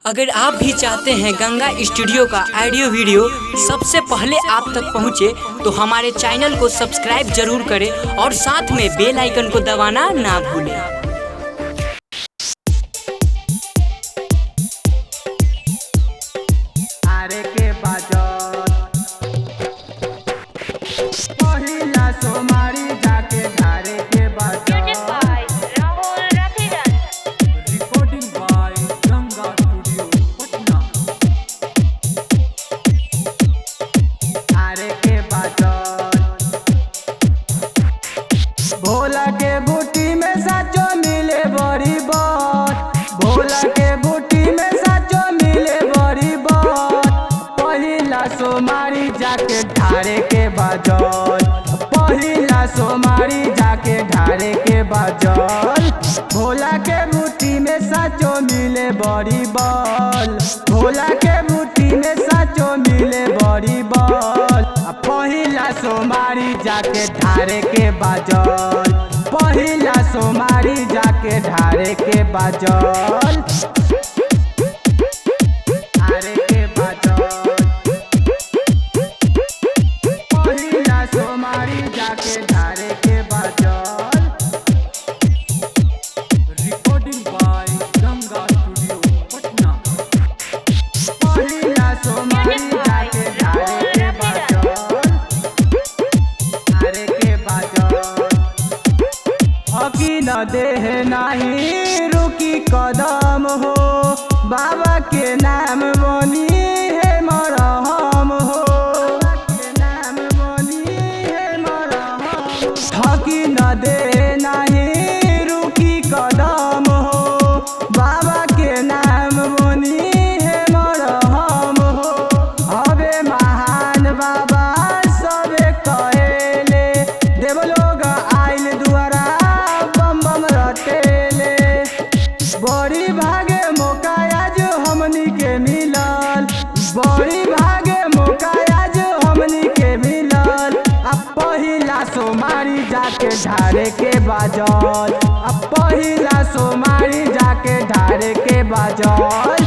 अगर आप भी चाहते हैं गंगा स्टूडियो का ऑडियो वीडियो सबसे पहले आप तक पहुंचे तो हमारे चैनल को सब्सक्राइब जरूर करें और साथ में बेल आइकन को दबाना ना भूलें। भोला के बूटी में साचो मिले बड़ी बात, भोला के बूटी में साचो मिले बड़ी बात। पहिला सोमारी जाके ढारे के बाजल, पहिला सोमारी जाके ढारे के बाजल। भोला के बूटी में साचो मिले बड़ी बल, भोला के बूटी में साचो मिले बड़ी बल। पहिला सोमारी जाके ढारे के बाजल, पहिला सोमारी जाके ढारे के बाजल, ढारे के बाजल। पहिला सोमारी जाके ढारे के बाजल। Recording by Ganga studio Patna. पहिला सोमारी जाके ढारे के बाजल, ढारे के बाजल। हकी न देह नहीं रुकी कदम हो, बाबा के नाम बनी है मरहम हो, बाबा के नाम बनी है मरहम। हकी न देह नहीं रुकी कदम हो, बाबा के नाम बनी है मरहम हो। हवे महान बाबा सबे कहेले, देवलोग आइल दुआरा बम बम रटेले। बड़ी भागे मौका आज हमनी के मिलल, बड़ी भागे मौका आज हमनी के मिलल। अब पहिला सोमारी जाके ढारे के बाजल, अब पहिला सोमारी जाके ढारे के बाजल,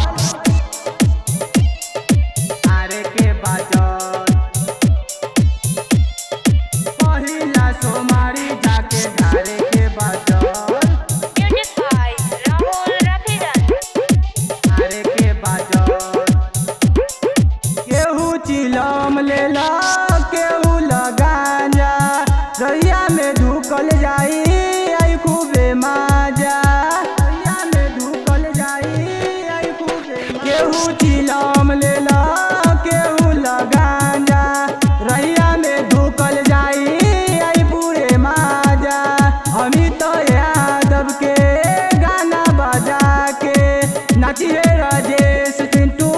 ढारे के बाजल। पहिला सोमारी जाके ढारे के बाजल, ढारे के बाजल। केहू चिलम लेला केहू लगांजा, रैया में ढुकल जाई आई खूबे माजा, रैया में ढुकल जाई आई खूबे माजा। केहू चिलम लेला केहू लगांजा, रैया में ढुकल जाई आई पूरे माजा। अमित यादव के गाना बजा के नाचिए राजेश चिंटू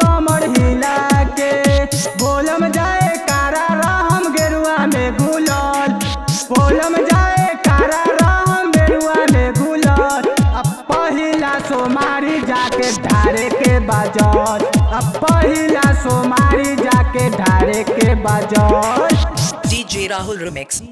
कमर हिला के। बोलम जाए कारा रहम गेरुआ में गुलाल, बोलम जाए कारा रहम गेरुआ में गुलाल। अब पहिला सोमारी जाके ढारे के बाजल, अब पहिला सोमारी जाके ढारे के बाजल। DJ Rahul Remix।